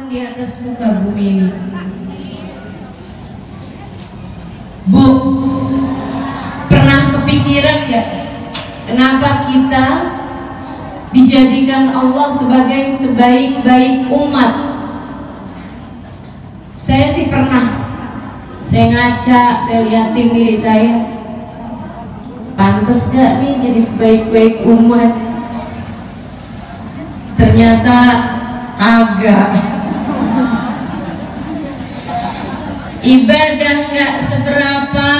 di atas muka bumi ini. Bu, pernah kepikiran gak kenapa kita dijadikan Allah sebagai sebaik-baik umat? Saya sih pernah. Saya ngaca, saya liatin diri saya, pantas gak nih jadi sebaik-baik umat? Ternyata agak. Ibadah gak seberapa,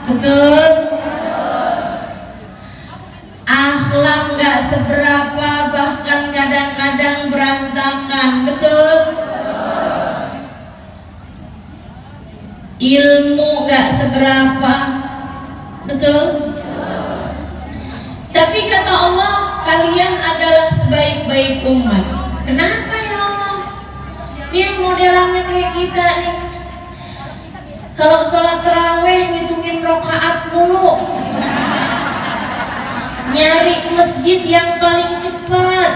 betul? Akhlak gak seberapa, bahkan kadang-kadang berantakan, betul? Ilmu gak seberapa, betul? Tapi kata Allah, kalian adalah sebaik-baik umat. Kenapa ya Allah? Ini yang modelannya kayak kita nih. Kalau sholat tarawih ngitungin rokaat mulu, nyari masjid yang paling cepat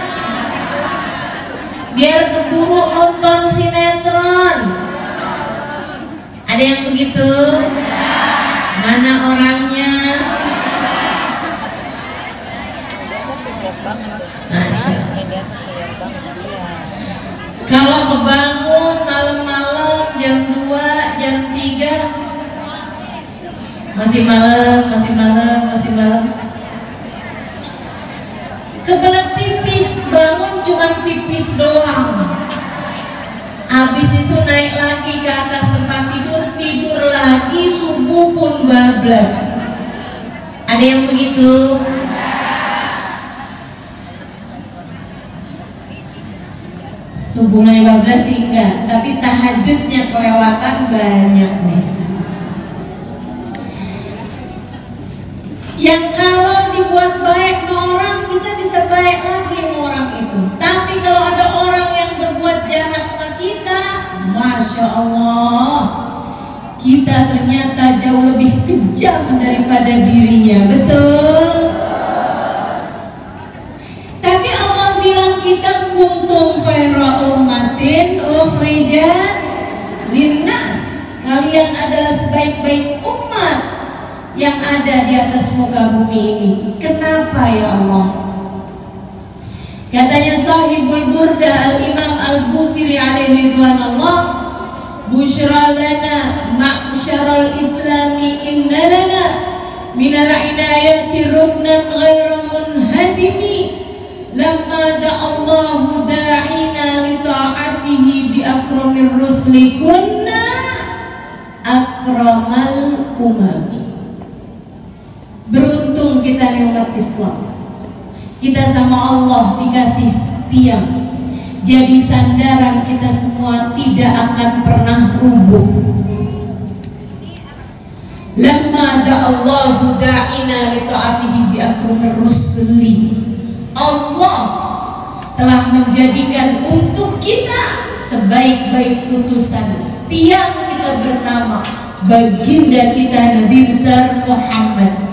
biar keburu nonton sinetron. Ada yang begitu? Mana orangnya? Kalau kebangun malam-malam jam 2, jam 3 masih malam. Kebelet pipis, bangun cuman pipis doang. Habis itu naik lagi ke atas tempat tidur lagi, subuh pun bablas. Ada yang begitu? Subuhnya bablas sih enggak, tapi tahajudnya kelewatan banyak nih. Yang kalau dibuat baik sama orang, kita bisa baik lagi sama orang itu. Tapi kalau ada orang yang berbuat jahat sama kita, Masya Allah, kita ternyata jauh lebih kejam daripada dirinya, betul? Tapi Allah bilang kita kuntum khaira ummatin ukhrijat linnas. Kalian adalah sebaik-baik umat yang ada di atas muka bumi ini. Kenapa ya Allah? Katanya sahibul burda al-imam al-Busiri alaihi ridwanullah, busyra lana ma'syaral islami inna lana minal inayati ruknan ghairu munhadimi lamma da'allahu da'ina li ta'atihi bi akramir rusli kunna akramal umami. Beruntung kita nih umat Islam, kita sama Allah dikasih tiang, jadi sandaran kita semua tidak akan pernah rubuh. Lamma da'allahu da'ina li ta'atihi bi akramir rusli, Allah telah menjadikan untuk kita sebaik-baik utusan, tiang kita bersama, baginda kita Nabi besar Muhammad.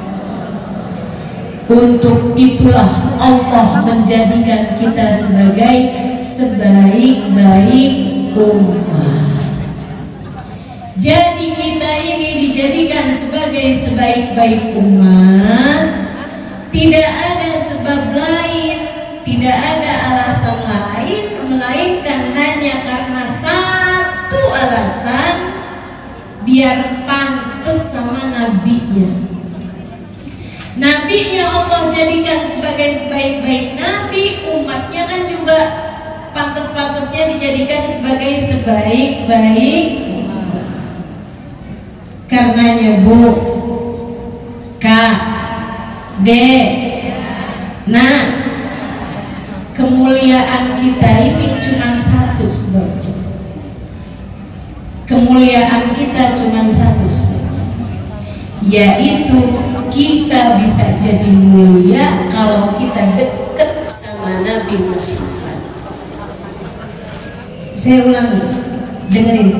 Untuk itulah Allah menjadikan kita sebagai sebaik-baik umat. Jadi kita ini dijadikan sebagai sebaik-baik umat, tidak ada sebab lain, tidak ada alasan lain, melainkan hanya karena satu alasan, biar pantas sama nabinya. Nabinya Allah jadikan sebagai sebaik-baik nabi, umatnya kan juga pantas-pantasnya dijadikan sebagai sebaik-baik umat. Karenanya Bu, Kak, Dek, nah, kemuliaan kita ini cuma satu sebabnya. Kemuliaan kita cuma satu sebabnya, yaitu kita bisa jadi mulia kalau kita dekat sama Nabi Muhammad. Saya ulang, dengerin.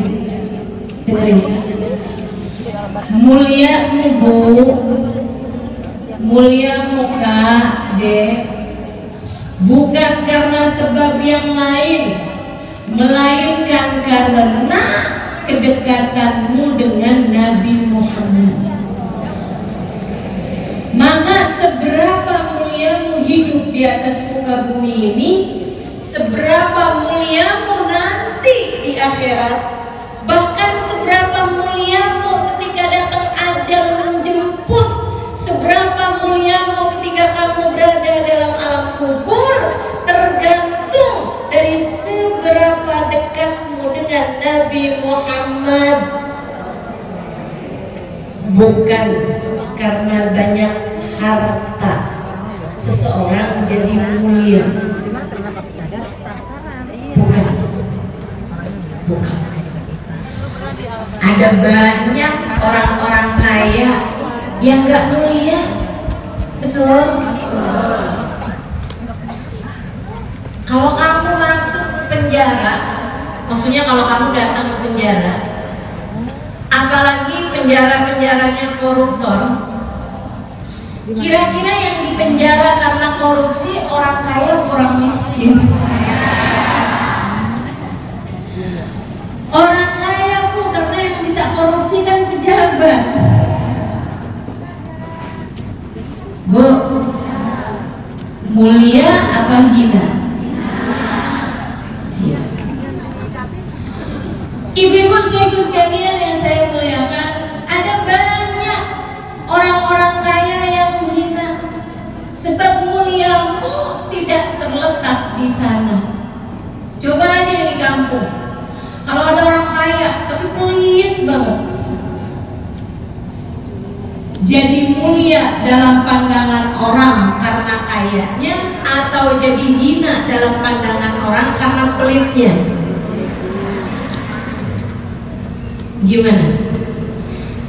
Mulia Bu, mulia muka Dek, bukan karena sebab yang lain, melainkan karena kedekatanmu dengan Nabi Muhammad. Maka seberapa muliamu hidup di atas muka bumi ini, seberapa muliamu nanti di akhirat, bahkan seberapa muliamu ketika datang ajal menjemput, seberapa muliamu ketika kamu berada dalam alam kubur, tergantung dari seberapa dekatmu dengan Nabi Muhammad. Bukan karena banyak harta seseorang menjadi mulia. Bukan. Ada banyak orang-orang kaya yang gak mulia. Betul? Kalau kamu masuk penjara, maksudnya kalau kamu datang ke penjara, apalagi penjara-penjaranya koruptor, kira-kira yang dipenjara karena korupsi orang kaya orang miskin? Orang kaya Bu, karena yang bisa korupsi kan pejabat. Bu, mulia apa hina? Ibu-ibu saudaraku sekalian yang saya muliakan, ada banyak orang-orang kaya yang hina, sebab muliamu tidak terletak di sana. Coba aja di kampung, kalau ada orang kaya tapi pelit banget, jadi mulia dalam pandangan orang karena kayanya, atau jadi hina dalam pandangan orang karena pelitnya? Gimana?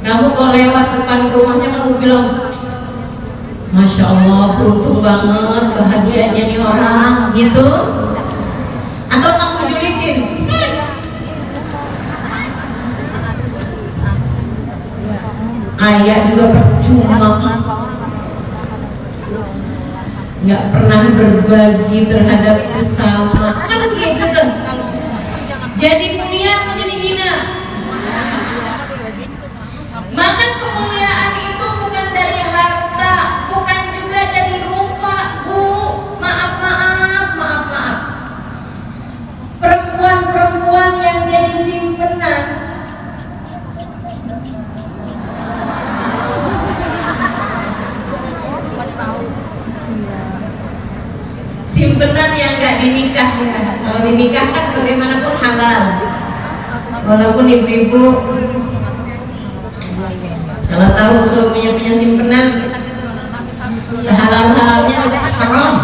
Kamu kalau lewat depan rumahnya kamu bilang, Masya Allah, beruntung banget, bahagianya nih orang, gitu? Atau kamu julitin, kaya juga percuma, nggak pernah berbagi terhadap sesama, kan begitu kan? Jadi mulia menjadi hina. Maka kemuliaan itu bukan dari harta, bukan juga dari rupa, Bu. Maaf. Perempuan-perempuan yang jadi simpenan, simpenan yang gak dinikahkan. Kalau dinikahkan bagaimanapun halal. Walaupun ibu-ibu kalau tahu suaminya punya simpenan, sehalal-halalnya haram.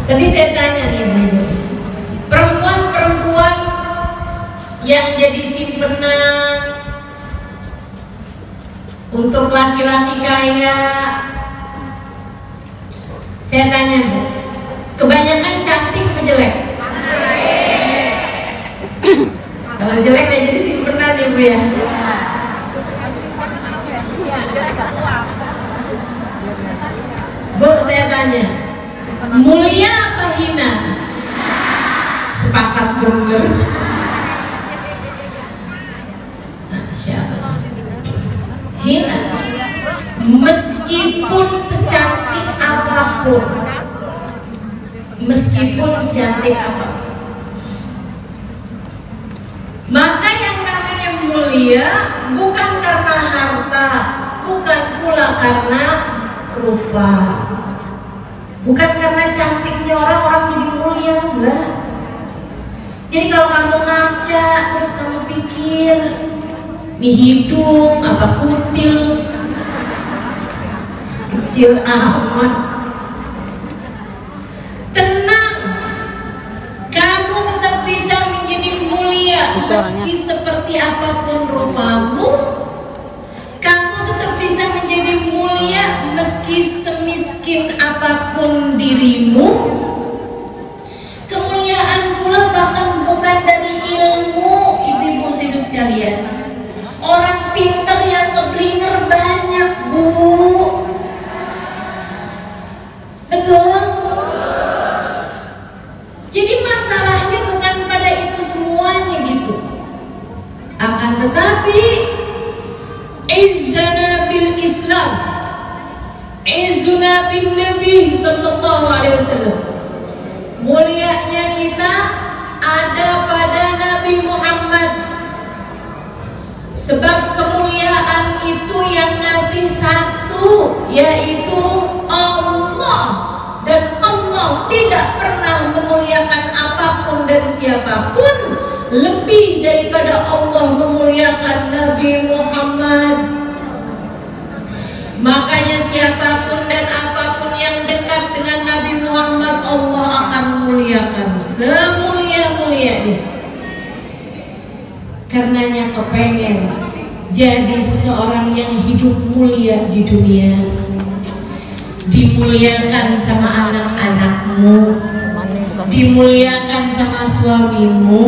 Tapi saya tanya nih ibu-ibu, perempuan-perempuan yang jadi simpenan untuk laki-laki kaya, saya tanya Bu, kebanyakan cantik atau jelek? Kalau jelek gak jadi simpenan ya Bu ya. Bu, saya tanya, mulia apa hina? Sepakat bener. Masya Allah, hina. Meskipun secantik apapun, maka yang namanya mulia bukan karena harta, bukan pula karena rupa, bukan karena cantiknya orang jadi mulia, enggak. Jadi kalau kamu ngaca terus kamu pikir, nih hidung apa kutil, kecil amat, tenang, kamu tetap bisa menjadi mulia. Meski seperti apapun rupamu, kamu tetap bisa menjadi mulia. Meski semiskin apapun dirimu, kemuliaan pula bahkan bukan dari ilmu. Ibu-ibu sekalian, orang pintar yang keblinger banyak Bu. Betul? mulianya kita ada pada Nabi Muhammad. Sebab kemuliaan itu yang ngasih satu, yaitu Allah. Dan Allah tidak pernah memuliakan apapun dan siapapun lebih daripada Allah memuliakan Nabi Muhammad. Makanya siapapun dan apapun yang dekat dengan Nabi Muhammad, Allah akan memuliakan semulia-mulianya. Karenanya kepengen jadi seseorang yang hidup mulia di dunia, dimuliakan sama anak-anakmu, dimuliakan sama suamimu,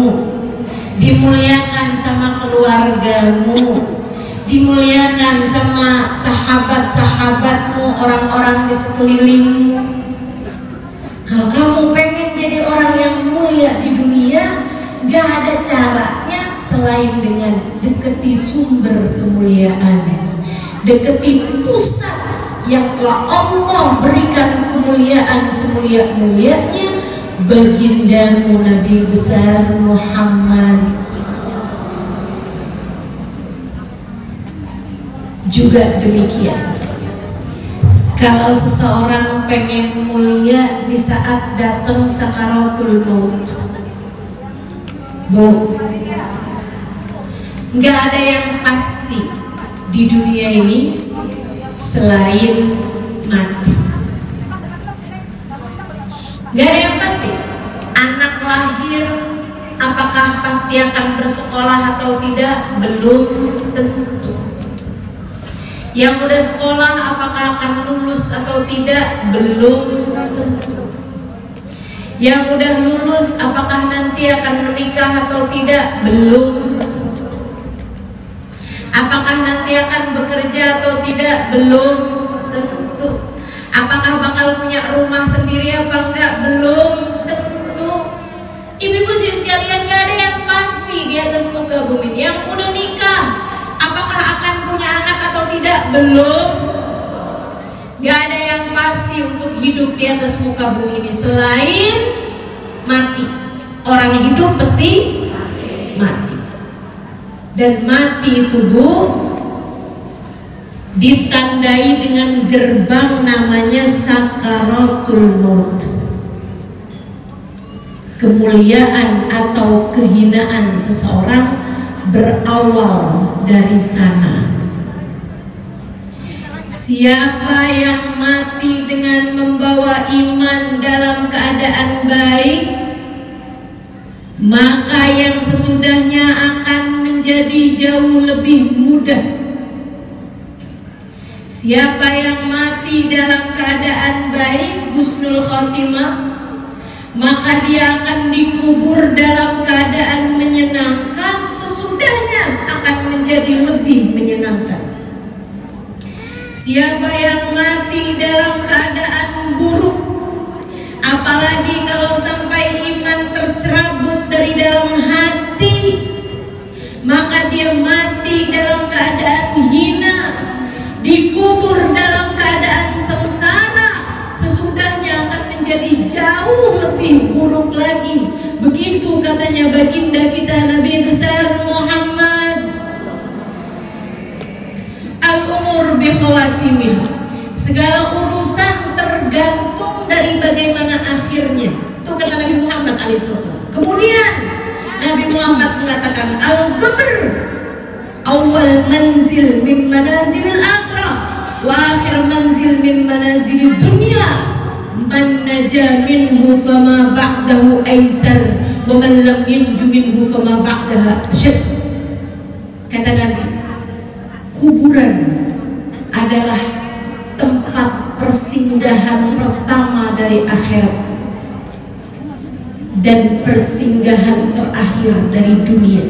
dimuliakan sama keluargamu, dimuliakan sama sahabat-sahabatmu, orang-orang di sekelilingmu. Kalau kamu pengen jadi orang yang mulia di dunia, gak ada caranya selain dengan deketi sumber kemuliaan, deketi pusat yang telah Allah berikan kemuliaan semulia-mulianya, bagindamu Nabi besar Muhammad. Juga demikian, kalau seseorang pengen mulia di saat datang sakaratul maut, nggak ada yang pasti di dunia ini selain mati. Nggak ada yang pasti. Anak lahir, apakah pasti akan bersekolah atau tidak? Belum tentu. Yang udah sekolah, apakah akan lulus atau tidak? Belum tentu. Yang udah lulus, apakah nanti akan menikah atau tidak? Belum. Apakah nanti akan bekerja atau tidak? Belum tentu. Apakah bakal punya rumah sendiri apa enggak? Belum tentu. Ibu-ibu sekalian, gak ada yang pasti di atas muka bumi. Yang udah nikah, apakah akan punya anak atau tidak? Belum. Gak ada yang pasti untuk hidup di atas muka bumi ini selain mati. Orang hidup pasti mati. Dan mati itu, Bu, ditandai dengan gerbang namanya sakaratul maut. Kemuliaan atau kehinaan seseorang berawal dari sana. Siapa yang mati dengan membawa iman dalam keadaan baik, maka yang sesudahnya akan menjadi jauh lebih mudah. Siapa yang mati dalam keadaan baik, husnul khotimah, maka dia akan dikubur dalam keadaan menyenangkan, sesudahnya akan menjadi lebih menyenangkan. Siapa yang mati dalam keadaan buruk, apalagi kalau sampai iman tercerabut dari dalam hati, maka dia mati dalam keadaan hina, dikubur dalam keadaan sengsara, sesudahnya akan menjadi jauh lebih buruk lagi. Begitu katanya baginda kita Nabi besar Muhammad. Al-umur bi khawatimih, segala urusan tergantung dari bagaimana akhirnya. Itu kata Nabi Muhammad alaihissalam. Kemudian Nabi Muhammad mengatakan, al-qabr awal manzil min manazil akhirah wa akhir manzil min manazil dunya, man naja minhu fama ba'dahu aisar wa man lam yanju minhu fama ba'daha asyad. Kata Nabi, kuburan adalah tempat persinggahan pertama dari akhirat dan persinggahan terakhir dari dunia.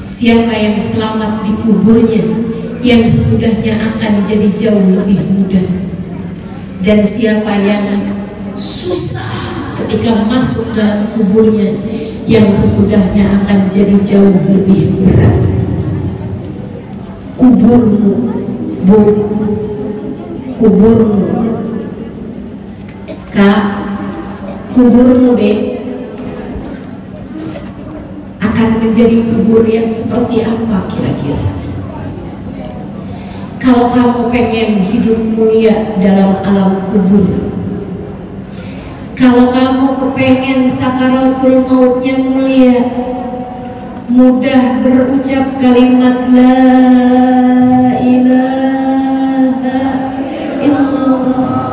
Siapa yang selamat di kuburnya, yang sesudahnya akan jadi jauh lebih mudah. Dan siapa yang susah ketika masuk dalam kuburnya, yang sesudahnya akan jadi jauh lebih berat. Kuburmu, Bu, kuburmu, Kak, kuburmu deh akan menjadi kubur yang seperti apa kira-kira? Kalau kamu pengen hidup mulia dalam alam kubur, kalau kamu kepengen sakaratul mautnya mulia, mudah berucap kalimat la ilaha illallah,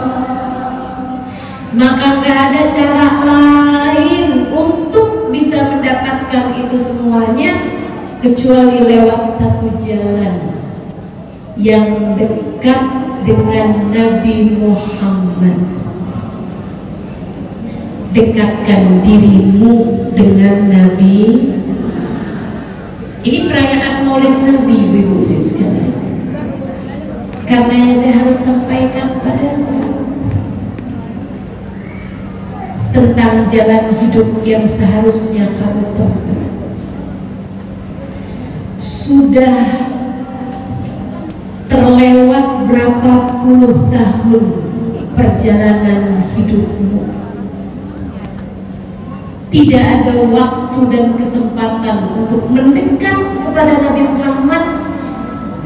maka gak ada cara lain untuk bisa mendapatkan itu semuanya kecuali lewat satu jalan yang dekat dengan Nabi Muhammad. Dekatkan dirimu dengan Nabi. Ini perayaan Maulid Nabi, Ibu sekalian. Karena saya harus sampaikan padamu tentang jalan hidup yang seharusnya kamu tempuh. Sudah terlewat berapa puluh tahun perjalanan hidupmu, tidak ada waktu dan kesempatan untuk mendekat kepada Nabi Muhammad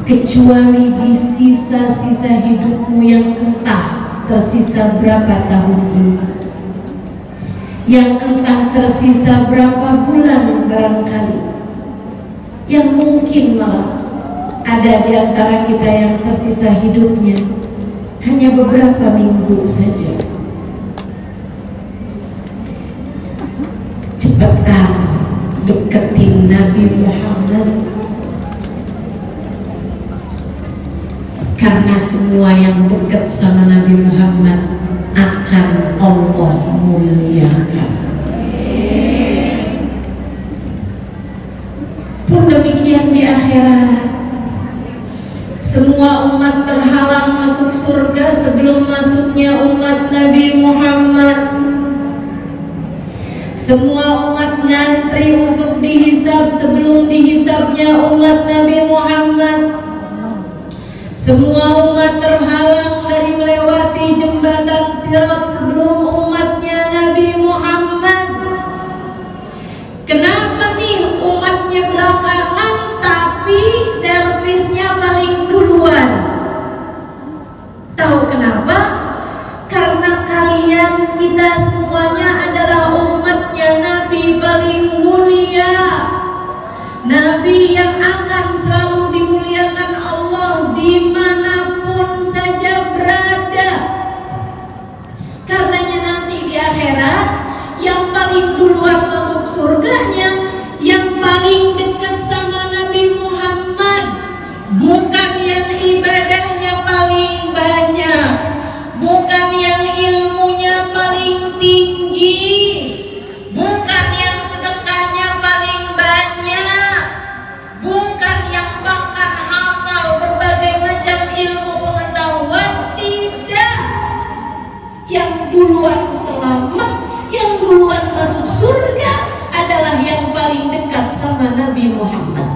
kecuali di sisa-sisa hidupmu yang entah tersisa berapa tahun ini, yang entah tersisa berapa bulan barangkali, yang mungkin malah ada di antara kita yang tersisa hidupnya hanya beberapa minggu saja. Cepetan deketin Nabi Muhammad, karena semua yang dekat sama Nabi Muhammad akan Allah muliakan. Pun demikian di akhirat, semua umat terhalang masuk surga sebelum masuknya umat Nabi Muhammad. Semua umat ngantri untuk dihisab sebelum dihisabnya umat Nabi Muhammad. Semua umat terhalang dari melewati jembatan Sirat sebelum umatnya Nabi Muhammad. Kenapa nih umatnya belakangan tapi servisnya paling duluan? Tahu kenapa? Karena kalian, kita semuanya adalah umatnya Nabi paling mulia, Nabi yang akan selalu dimuliakan Allah dimanapun saja berada. Karenanya nanti di akhirat yang paling duluan masuk surganya, yang paling dekat sama Nabi Muhammad, bukan yang ibadahnya paling banyak, bukan yang ilmunya paling tinggi, bukan yang sedekahnya paling banyak, bukan yang bahkan hafal berbagai macam ilmu pengetahuan. Tidak. Yang duluan selamat, yang duluan masuk surga adalah yang paling dekat sama Nabi Muhammad.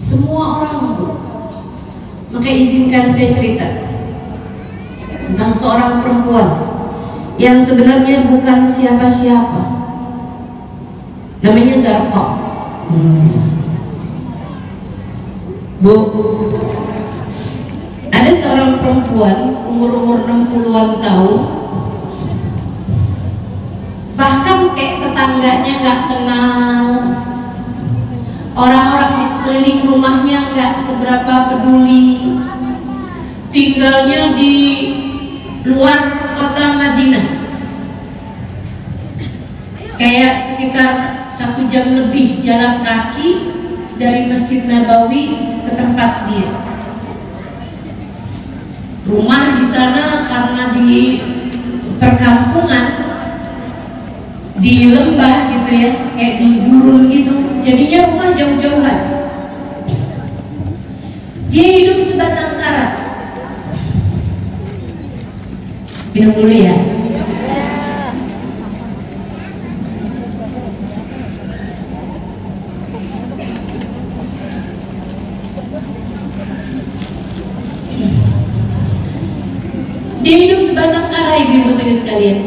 Semua orang, Bu. Maka izinkan saya cerita tentang seorang perempuan yang sebenarnya bukan siapa-siapa. Namanya Zarqa. Bu, ada seorang perempuan umur 60-an tahun, bahkan kayak tetangganya nggak kenal, orang-orang di sekeliling rumahnya nggak seberapa peduli, tinggalnya di luar kota Madinah, kayak sekitar 1 jam lebih jalan kaki dari Masjid Nabawi ke tempat dia. Rumah di sana karena di perkampungan, di lembah gitu ya, kayak di gurun gitu, jadinya rumah jauh-jauhan. Dia hidup sebatang kara. Minum dulu ya. Dia hidup sebatang kara, ibu-ibu saudara sekalian.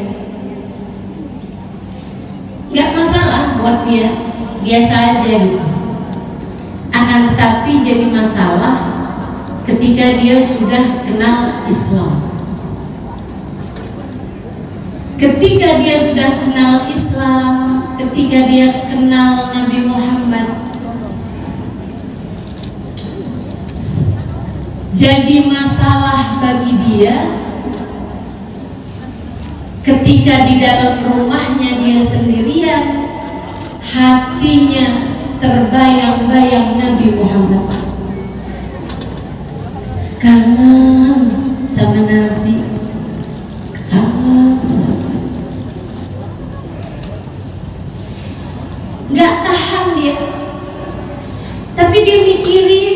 Nggak masalah buat dia, biasa aja gitu. Akan tetapi jadi masalah ketika dia sudah kenal Islam. Ketika dia sudah kenal Islam, ketika dia kenal Nabi Muhammad, jadi masalah bagi dia ketika di dalam rumahnya dia sendirian, hatinya terbayang-bayang Nabi Muhammad, kangen sama Nabi, kangen, nggak tahan dia. Tapi dia mikirin,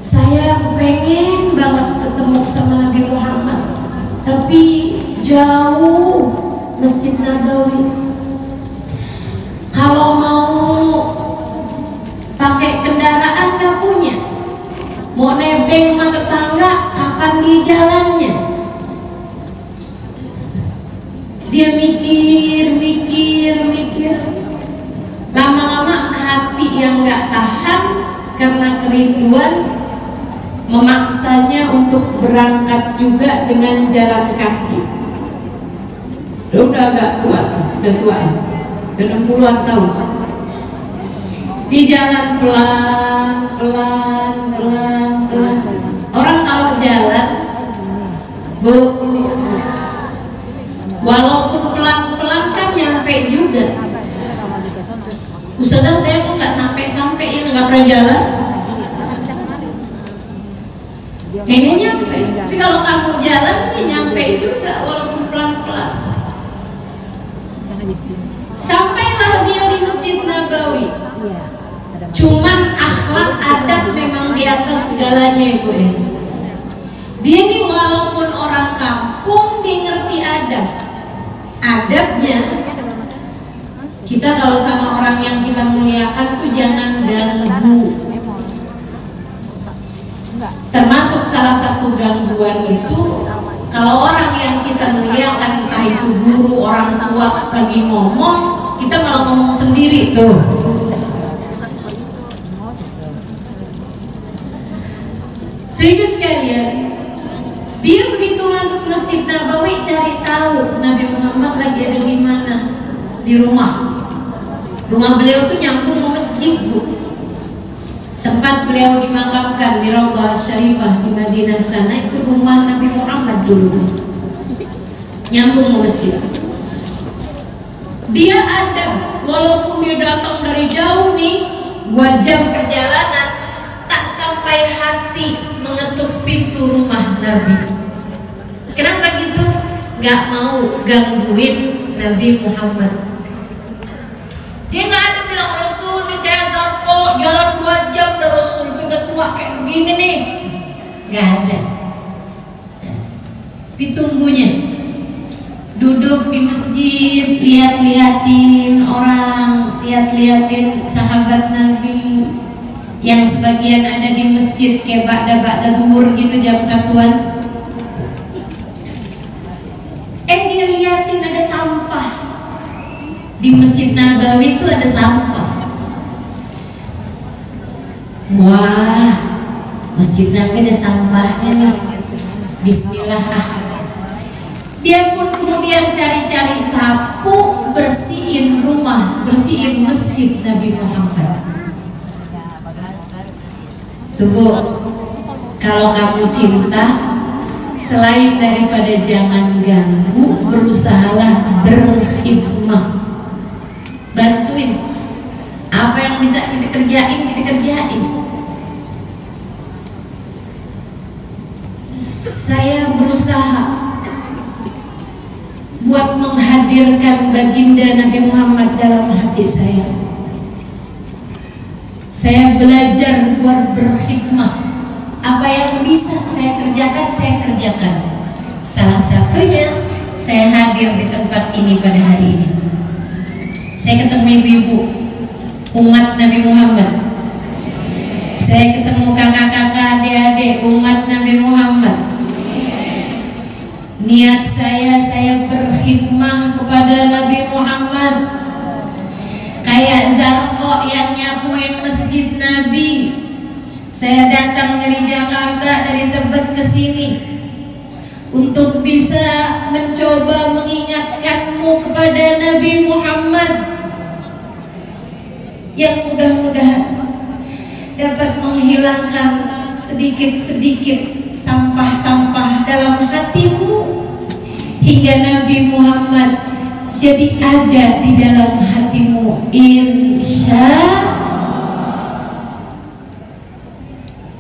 saya pengen banget ketemu sama Nabi Muhammad, tapi jauh Masjid Nabawi. Kalau mau pakai kendaraan nggak punya, mau nebeng sama tetangga, kapan dia jalannya? Dia mikir, lama-lama hati yang nggak tahan karena kerinduan memaksanya untuk berangkat juga dengan jalan kaki. Udah agak tua, udah 60-an tahun. Di jalan pelan. Orang kalau jalan, Bu, walaupun pelan-pelan kan nyampe juga. Ustazah, saya kok nggak sampai ya, nggak pernah jalan. Kayaknya nyampe, tapi kalau kamu jalan sih nyampe juga walaupun pelan-pelan. Sampailah dia di Masjid Nabawi. Cuman akhlak adab memang di atas segalanya, Ibu. Dia nih walaupun orang kampung, dia ngerti adab. Adabnya, kita kalau sama orang yang kita muliakan tuh jangan ganggu. Termasuk salah satu gangguan itu, kalau orang yang kita muliakan, entah itu guru, orang tua, lagi ngomong, kita malah ngomong sendiri tuh. Sehingga sekalian, dia begitu masuk Masjid Nabawi cari tahu Nabi Muhammad lagi ada di mana, di rumah. Rumah beliau tuh nyambung ke masjid, Bu. Tempat beliau dimakamkan di Raudhah Syarifah di Madinah sana, itu rumah Nabi Muhammad dulu, nyambung ke masjid. Dia ada, walaupun dia datang dari jauh nih, 2 jam perjalanan, tak sampai hati mengetuk pintu rumah Nabi. Kenapa gitu? Gak mau gangguin Nabi Muhammad. Dia nggak ada bilang, Rasul nih saya zarko jalan 2 jam dah, Rasul sudah tua kayak begini nih. Nggak ada. Ditunggunya duduk di masjid, lihat-liatin orang, lihat-liatin sahabat Nabi yang sebagian ada di masjid kayak ba'da zuhur gitu, jam 1-an. Dia liatin ada sampah di Masjid Nabawi, itu ada sampah. Wah, Masjid Nabawi ada sampahnya nih, bismillah. Dia pun kemudian cari-cari sapu, bersihin rumah, bersihin Masjid Nabi Muhammad. Tunggu, kalau kamu cinta, selain daripada jangan ganggu, berusahalah berkhidmat. Bantuin apa yang bisa kita kerjain, kita kerjain. Saya berusaha buat menghadirkan baginda Nabi Muhammad dalam hati saya. Saya belajar buat berkhidmat. Apa yang bisa saya kerjakan, saya kerjakan. Salah satunya, saya hadir di tempat ini pada hari ini. Saya ketemu ibu-ibu umat Nabi Muhammad. Saya ketemu kakak-kakak, adik-adik umat Nabi Muhammad. Niat saya berkhidmah kepada Nabi Muhammad. Kayak Zarko yang nyapuin masjid Nabi. Saya datang dari Jakarta, dari Tebet ke sini untuk bisa mencoba mengingatkanmu kepada Nabi Muhammad, yang mudah-mudahan dapat menghilangkan sedikit-sedikit sampah-sampah dalam hatimu, hingga Nabi Muhammad jadi ada di dalam hatimu, insya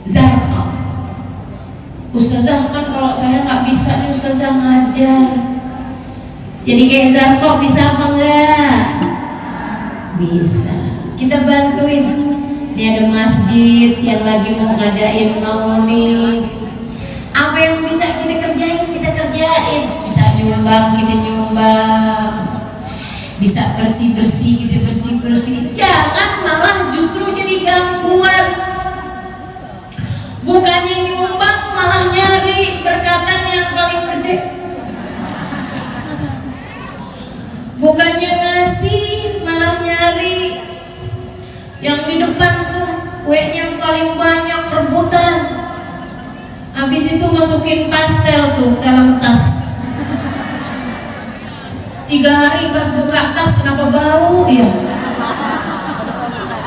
Zarqa. Ustazah, kan kalau saya nggak bisa nih Ustazah ngajar, jadi kayak Zarqa bisa apa enggak? Bisa. Kita bantuin. Ini ada masjid yang lagi mau ngadain maulid. Apa yang bisa kita kerjain, kita kerjain. Bisa nyumbang, kita nyumbang. Bisa bersih-bersih, kita bersih-bersih. Jangan malah justru jadi gangguan. Bukannya nyumbang, malah nyari berkatan yang paling gede. Bukannya ngasih, malah nyari yang di depan tuh kuenya yang paling banyak, rebutan. Habis itu masukin pastel tuh dalam tas. 3 hari pas buka tas, kenapa bau ya?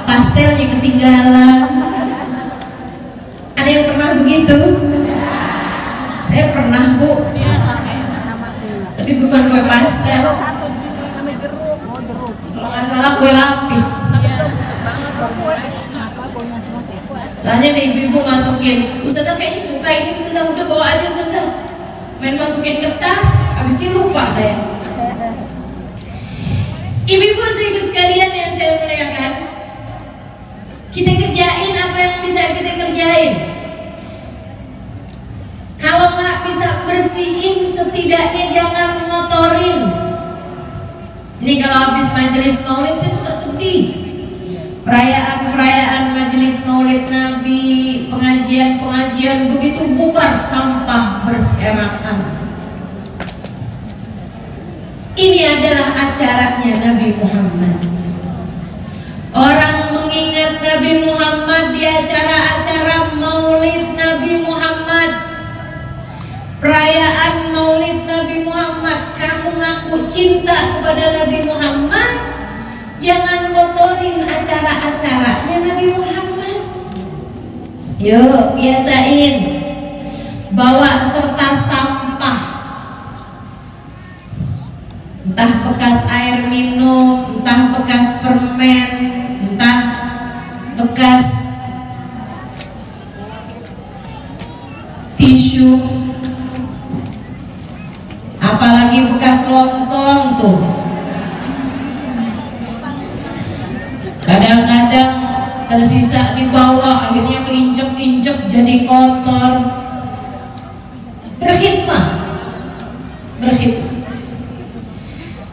Pastelnya ketinggalan. Ada yang pernah begitu? Saya pernah, Bu. Tapi bukan kue pastel. Kalau nggak salah kue lapis. Soalnya nih ibu-ibu masukin, Ustazah kayaknya suka ini, Ustazah udah bawa aja Ustazah. Main masukin ke tas, habis itu lupa saya. Ibu-ibu sekalian yang saya muliakan, kita kerjain apa yang bisa kita kerjain. Kalau nggak bisa bersihin, setidaknya jangan ngotorin. Ini kalau habis majelis maulid saya suka sedih. Perayaan-perayaan majelis maulid Nabi, pengajian-pengajian begitu bubar, sampah berserakan. Ini adalah acaranya Nabi Muhammad. Orang mengingat Nabi Muhammad di acara-acara maulid Nabi Muhammad, perayaan maulid Nabi Muhammad. Kamu ngaku cinta kepada Nabi Muhammad, jangan kotorin acara-acaranya Nabi Muhammad. Yuk, biasain bawa serta sampah, entah bekas air minum, entah bekas permen, entah bekas tisu, apalagi bekas lontong tuh. Kadang-kadang tersisa di bawah, akhirnya keinjek-injek jadi kotor. Berkhidmah, berkhidmah.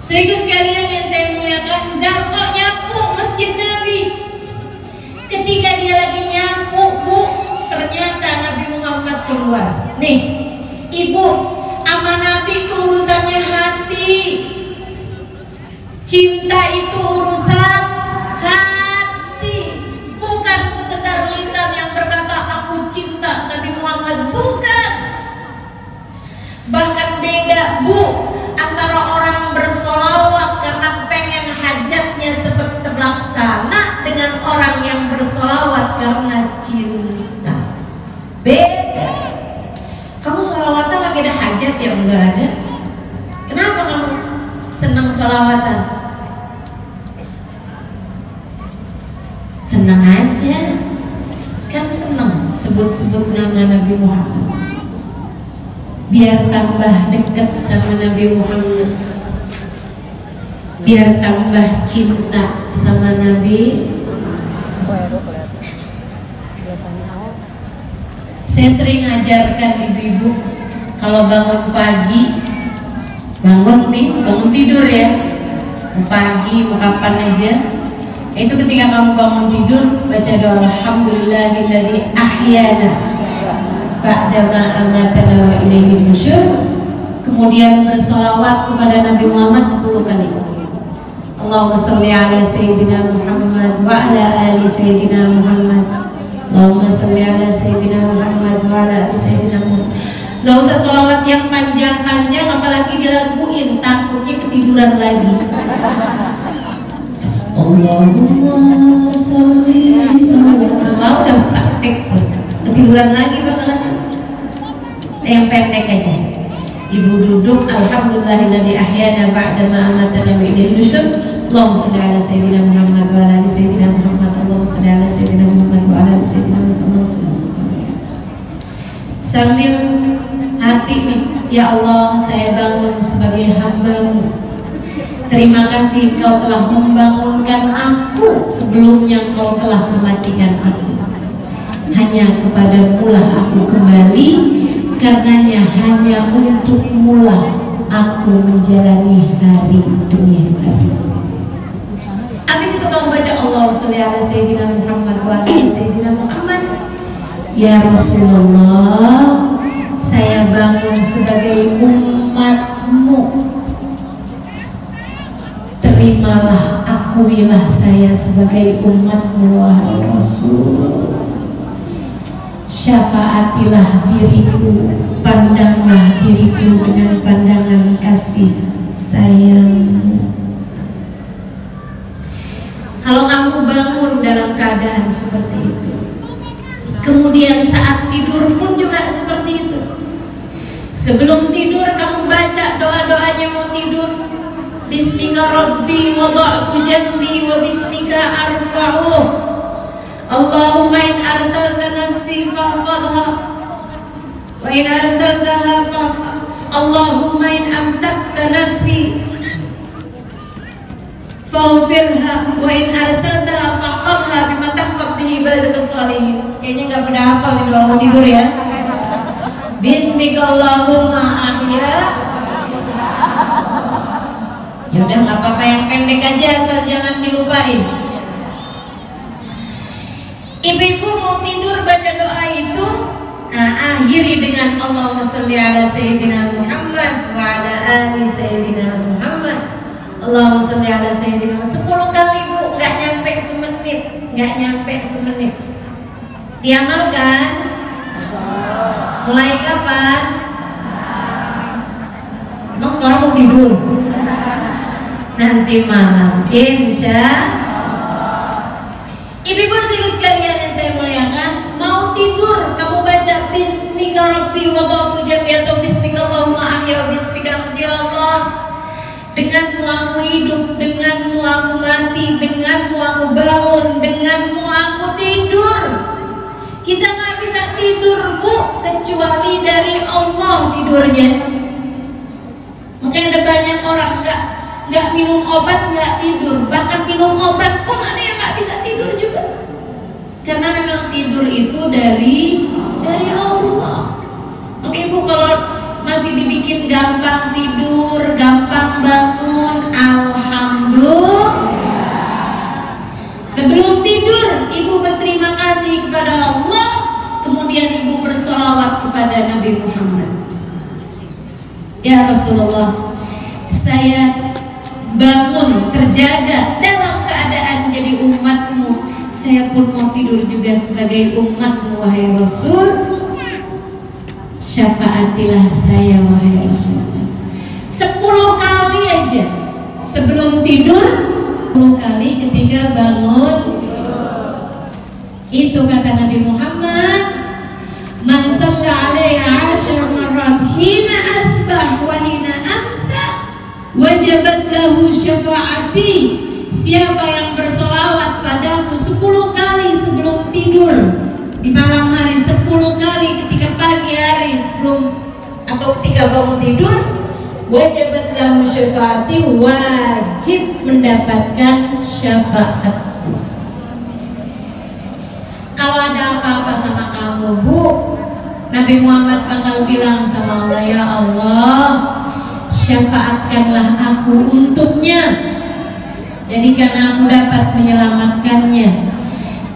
Sehingga sekalian yang saya muliakan, Zarqa nyapu masjid Nabi. Ketika dia lagi nyapu, Bu, ternyata Nabi Muhammad keluar. Nih, Ibu, sama Nabi itu urusannya hati. Cinta itu urusan hati, bukan sekedar lisan yang berkata aku cinta Nabi Muhammad, bukan. Bahkan beda, Bu, antara orang bersolawat karena pengen hajatnya cepat terlaksana dengan orang yang bersolawat karena cinta. Beda. Kamu solawatan lagi ada hajat ya? Enggak ada. Kenapa kamu senang solawatan? Senang aja. Kan senang sebut-sebut nama Nabi Muhammad, biar tambah dekat sama Nabi Muhammad, biar tambah cinta sama Nabi. Saya sering ajarkan ibu-ibu, kalau bangun pagi, bangun tidur ya, pagi mau kapan aja, itu ketika kamu bangun tidur baca doa alhamdulillahilladzi ahyana ba'da ma amatana wa ilaihi nusyur. kemudian bersolawat kepada Nabi Muhammad 10 kali. Allahumma salli ala Sayyidina Muhammad wa ala ali Sayyidina Muhammad. Allahumma salli ala Sayyidina Muhammad wa ala ali Sayyidina Muhammad. Gak usah sholawat yang panjang-panjang, apalagi dilaguin, takutnya ketiduran lagi. Allahumma salli mau udah fix tuh, ketiduran lagi bakalan. Yang pendek aja. Ibu duduk, alhamdulillahilladzi ahyana ba'da ma amatana wa ilaihi nusyur. Allahumma shalli ala sayyidina Muhammad wa ala ali sayyidina Muhammad. Allahumma shalli ala sayyidina Muhammad wa ala ali sayyidina Muhammad. Sambil hati nih, ya Allah, saya bangun sebagai hamba-Mu. Terima kasih Kau telah membangunkan aku sebelumnya Kau telah mematikan aku. Hanya kepadamu lah aku kembali, karenanya hanya untuk-Mu lah aku menjalani hari demi hari. Habis itu kamu baca Allahumma shalli ala sayyidina Muhammad wa ala sayyidina Muhammad. Ya Rasulullah, saya bangun sebagai umat-Mu. Terimalah, akuilah saya sebagai umat-Mu, wahai Rasul. Syafaatilah diriku, pandanglah diriku dengan pandangan kasih sayang. Kalau kamu bangun dalam keadaan seperti itu, kemudian saat tidur pun juga seperti itu. Sebelum tidur kamu baca doa-doanya mau tidur. Bismika Rabbi wada'tu jambi wa bismika arfa'uh. Allahumma in arsalta nafsi fahfadha wa in arsaltaha fahfadha. Allahumma in amsakta nafsi faghfirha wa in arsaltaha fahfadha bima tahfadh bihi ibadaka shalihin. Kayaknya nggak pada hafal nih doa mau tidur ya. Bismika Allahumma ahya. Ya udah, nggak apa-apa, yang pendek aja asal jangan dilupain. Ibu-ibu mau tidur baca doa itu, nah akhiri dengan Allahumma sholli ala sayyidina Muhammad wa ala ali sayyidina Muhammad. Allahumma sholli ala sayyidina Muhammad 10 kali Bu, nggak nyampe semenit, nggak nyampe semenit. Diamalkan? Mulai kapan? Emang sekarang mau tidur? Nanti malam, insya Allah. Ibu-ibu sekalian yang saya muliakan, mau tidur kamu baca Bismika Rabbi wada'tu jambi atau Bismika Allahumma ahya wa Bismika amut. Ya Allah, denganmu aku hidup, denganmu aku mati, denganmu aku bangun, denganmu aku tidur. Kita nggak bisa tidur Bu, kecuali dari Allah tidurnya. Makanya ada banyak orang nggak minum obat nggak tidur, bahkan minum obat pun ada yang nggak bisa tidur juga, karena memang tidur itu dari Allah. Oke Bu, kalau masih dibikin gampang tidur, gampang bangun, alhamdulillah. Sebelum tidur Ibu berterima kasih kepada Allah, kemudian Ibu bersolawat kepada Nabi Muhammad. Ya Rasulullah, saya bangun terjaga dalam keadaan jadi umat-Mu. Saya pun mau tidur juga sebagai umat-Mu, wahai Rasul. Syafaatilah saya, wahai Rasul. 10 kali aja sebelum tidur, 10 kali ketika bangun. Itu kata Nabi Muhammad, man shalla alaiha 10 marrat hina asbah wa hina amsa wajabat lahu syafaati. Siapa yang bersolawat padaku 10 kali sebelum tidur di malam hari, 10 kali ketika pagi hari sebelum atau ketika bangun tidur, wajabat lahu syafaati, wajib mendapatkan syafaatku. Kalau ada apa-apa sama kamu Bu, Nabi Muhammad bakal bilang sama Allah, ya Allah, syafaatkanlah aku untuknya. Jadikan aku dapat menyelamatkannya,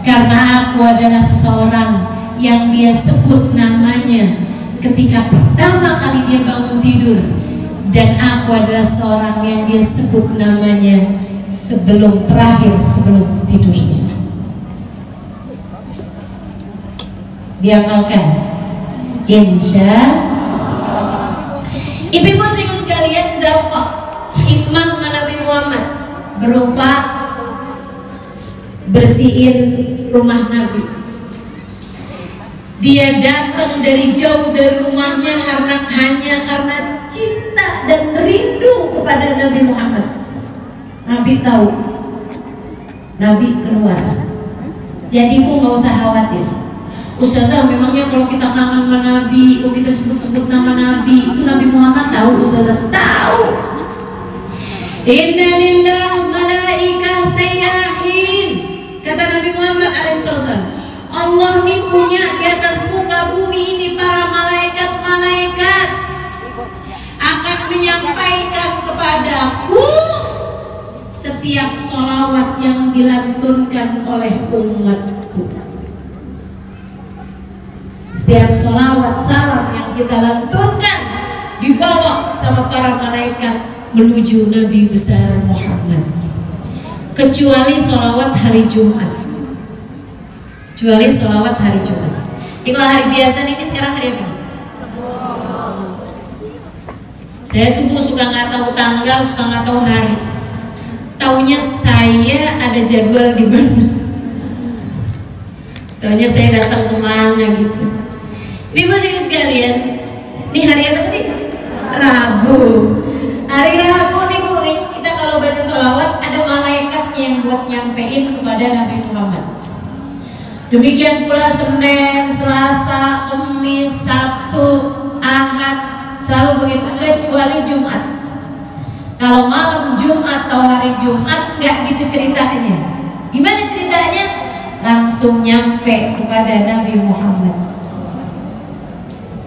karena aku adalah seseorang yang dia sebut namanya ketika pertama kali dia bangun tidur, dan aku adalah seorang yang dia sebut namanya sebelum tidurnya. Diamalkan, insya. Ibu-ibu sekalian, Zarqa khidmah Nabi Muhammad berupa bersihin rumah Nabi. Dia datang dari jauh dari rumahnya hanya karena cinta dan rindu kepada Nabi Muhammad. Nabi tahu, Nabi keluar. Jadi ibu nggak usah khawatir. Ustazah, memangnya kalau kita kangen sama Nabi, kalau kita sebut-sebut nama Nabi, itu Nabi Muhammad tahu? Ustazah tahu. Inna lillah malaikah sayyahin, kata Nabi Muhammad alaihissalam. Allah ini punya di atas muka bumi ini para malaikat-malaikat akan menyampaikan kepadaku setiap sholawat yang dilantunkan oleh umatku. Setiap sholawat salam yang kita lantunkan dibawa sama para malaikat menuju Nabi besar Muhammad, kecuali sholawat hari Jumat. Kecuali sholawat hari Jumat. Jadi kalau hari biasa ini sekarang hari apa? Saya tuh Bu suka nggak tahu tanggal, suka nggak tahu hari. Taunya saya ada jadwal di mana. Taunya saya datang kemana gitu. Ibu sekalian, ini hari apa tadi? Rabu. Hari Rabu nih Bu, kita kalau baca sholawat ada malaikatnya yang buat nyampein kepada Nabi Muhammad. Demikian pula Senin, Selasa, Kamis, Sabtu, Ahad, selalu begitu, kecuali Jumat. Kalau malam Jumat atau hari Jumat nggak gitu ceritanya. Gimana ceritanya? Langsung nyampe kepada Nabi Muhammad.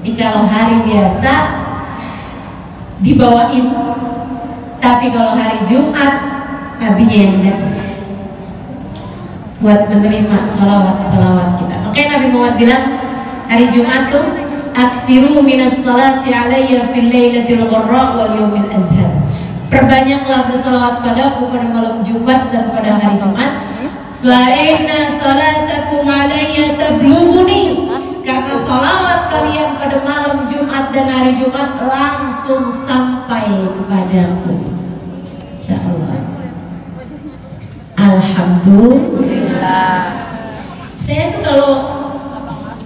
Jadi kalau hari biasa dibawain, tapi kalau hari Jumat Nabinya yang datang buat menerima salawat kita. Oke, Nabi Muhammad bilang hari Jumat tuh aktsiru minas salati alayya fil lailatil gharra wal yawmil azhar. Perbanyaklah bersalawat padaku pada malam Jumat dan pada hari Jumat. Fa inna salatakum alayya tablughuni. Karena salawat kalian pada malam Jumat dan hari Jumat langsung sampai kepadaku. Insyaallah. Alhamdulillah. Saya tuh kalau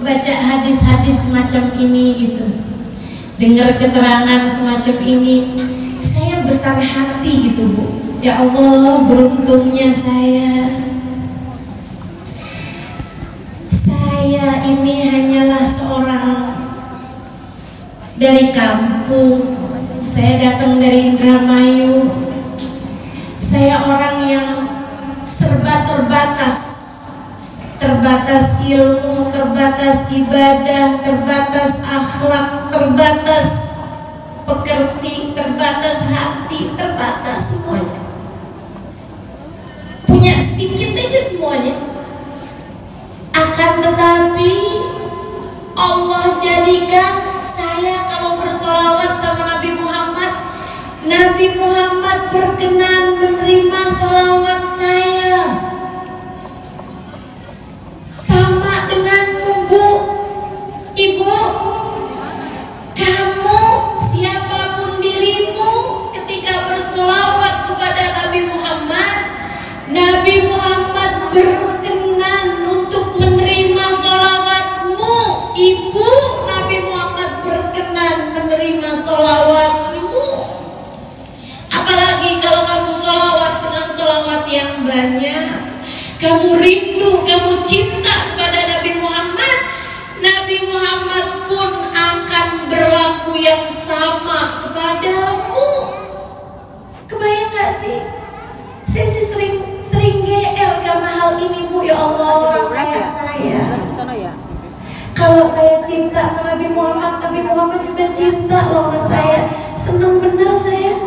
baca hadis-hadis semacam ini gitu, dengar keterangan semacam ini, saya besar hati gitu Bu. Ya Allah, beruntungnya saya. Saya ini hanyalah seorang dari kampung. Saya datang dari Indramayu. Saya orang yang serba terbatas ilmu, terbatas ibadah, terbatas akhlak, terbatas pekerti, terbatas hati, terbatas semuanya. Punya sedikit aja semuanya. Akan tetapi Allah jadikan saya kalau bersolawat sama Nabi Muhammad, Nabi Muhammad berkenan menerima solawat saya. Sama denganmu Bu, Ibu, kamu siapapun dirimu ketika bersolawat kepada Nabi Muhammad, Nabi Muhammad berkenan untuk menerima solawatmu. Ibu, Nabi Muhammad berkenan menerima solawatmu. Apalagi kalau kamu solawat dengan solawat yang banyak, kamu rindu, kamu cinta kepada Nabi Muhammad, Nabi Muhammad pun akan berlaku yang sama kepadamu. Kebayang gak sih? Saya sih sering GR karena hal ini Bu. Ya Allah, orang kayak saya, kalau saya cinta sama Nabi Muhammad, Nabi Muhammad juga cinta loh sama saya. Senang bener saya.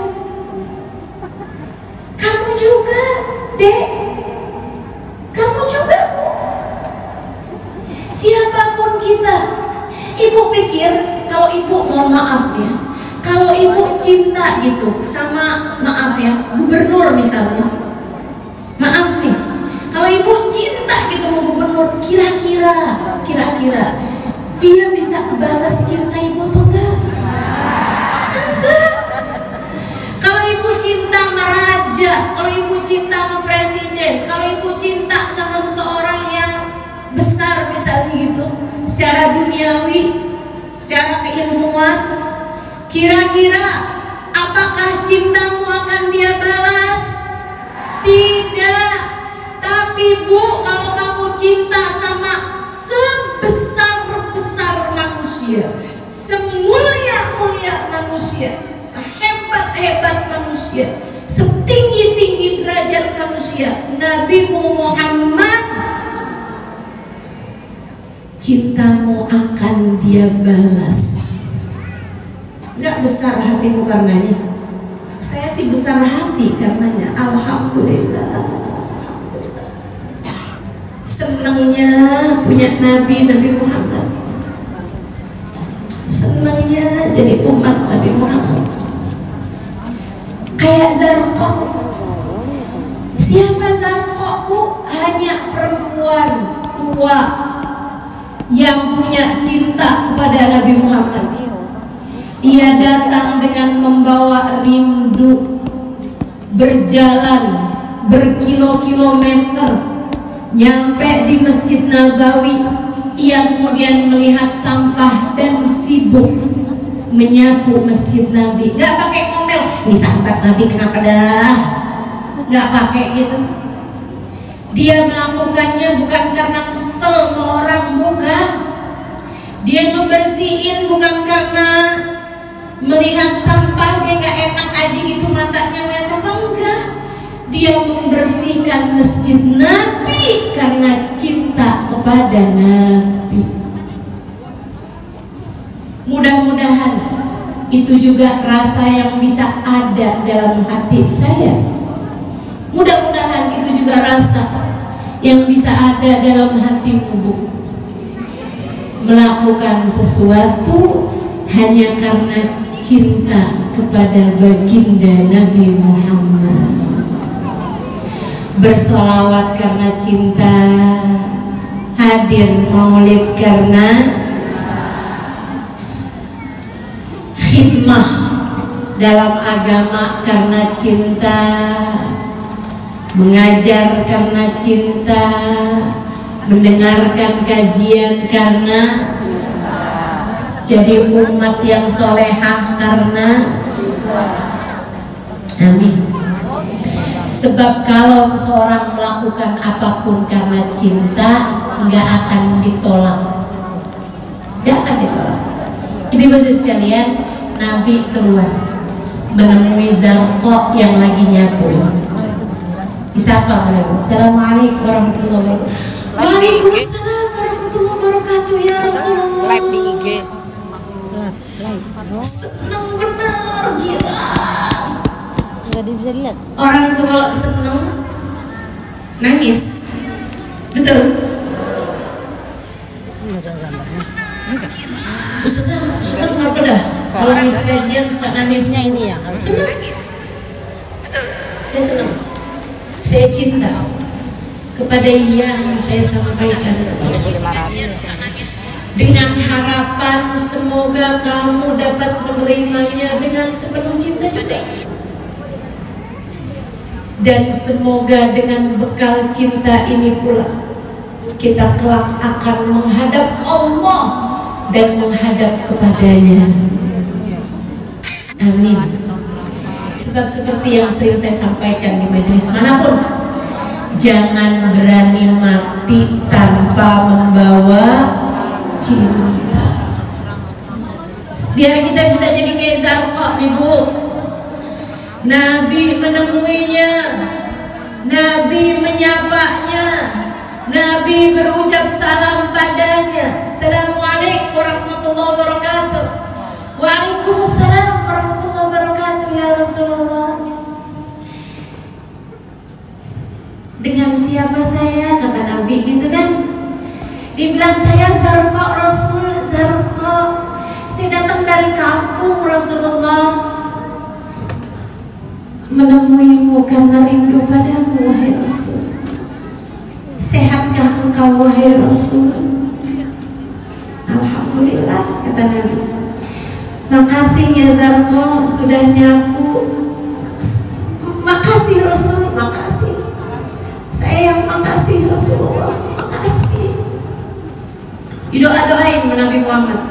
Kamu juga, Dek. Kamu juga, Bu. Siapapun kita. Ibu pikir kalau mohon maaf ya, kalau ibu cinta gitu sama, maaf ya, gubernur misalnya, maaf nih, kalau ibu cinta gitu sama gubernur, kira-kira dia bisa balas cinta ibu atau enggak? Kalau ibu cinta sama raja, kalau ibu cinta sama presiden, kalau ibu cinta sama seseorang yang besar misalnya gitu, secara duniawi, secara keilmuan, kira-kira apakah cintamu akan dia balas? Tidak. Tapi Bu, kalau kamu cinta sama sebesar-besar manusia, semulia-mulia manusia, sehebat-hebat manusia, setinggi-tinggi derajat manusia, Nabi Muhammad, cintamu akan dia balas. Nggak besar hatimu karenanya? Saya sih besar hati karenanya. Alhamdulillah. Senangnya punya Nabi Muhammad. Senangnya jadi umat Nabi Muhammad. Kayak Zarqa. Siapa Zarqa, Bu? Hanya perempuan tua yang punya cinta kepada Nabi Muhammad. Ia datang dengan membawa rindu, berjalan berkilo-kilometer, nyampe di Masjid Nabawi. Ia kemudian melihat sampah dan sibuk menyapu Masjid Nabi. Gak pakai ngomel, ini sampah Nabi kenapa dah? Gak pakai gitu. Dia melakukannya bukan karena kesel sama orang, bukan. Dia ngebersihin bukan karena melihat sampah dia gak enak aja gitu matanya melihat sampah, enggak. Dia membersihkan Masjid Nabi karena cinta kepada Nabi. Mudah-mudahan itu juga rasa yang bisa ada dalam hati saya. Mudah-mudahan itu juga rasa yang bisa ada dalam hatimu, Bu. Melakukan sesuatu hanya karena cinta kepada baginda Nabi Muhammad. Bersolawat karena cinta, hadir maulid karena khidmah dalam agama karena cinta, mengajar karena cinta, mendengarkan kajian karena jadi umat yang solehah karena amin. Sebab kalau seseorang melakukan apapun karena cinta, nggak akan ditolak, nggak akan ditolak. Ibu-ibu sekalian, Nabi keluar menemui Zarqa yang lagi nyapu. Disapa mereka. Assalamualaikum warahmatullahi wabarakatuh. Waalaikumsalam warahmatullahi wabarakatuh ya Rasulullah. Live di IG. Senang benar, gila. Nggak bisa lihat. Orang itu kalau senang nangis, betul? Ustaz kenapa dah? Kalau nangis kajian suka nangisnya ini ya? Senang nangis, betul? Saya senang. Saya cinta kepada yang saya sampaikan dengan harapan semoga kamu dapat menerimanya dengan sepenuh cinta juga, dan semoga dengan bekal cinta ini pula kita kelak akan menghadap Allah dan menghadap kepadanya. Amin. Sebab seperti yang sering saya sampaikan di majelis manapun, jangan berani mati tanpa membawa cinta. Biar kita bisa jadi kayak Zarqa nih, Bu. Nabi menemuinya, Nabi menyapanya, Nabi berucap salam padanya. Assalamualaikum warahmatullahi wabarakatuh. Waalaikumsalam warahmatullahi wabarakatuh ya Rasulullah. Dengan siapa saya, kata Nabi gitu kan? Dibilang saya Zarqa, Rasul Zarqa, saya datang dari kamu. menemuimu karena rindu padamu, wahai Rasul. Sehatkah engkau, wahai Rasul? Alhamdulillah, kata Nabi. Makasih ya Zarqa, sudah nyapu. Makasih Rasul, makasih. Saya yang makasih Rasulullah, makasih. Didoa-doain Nabi Muhammad,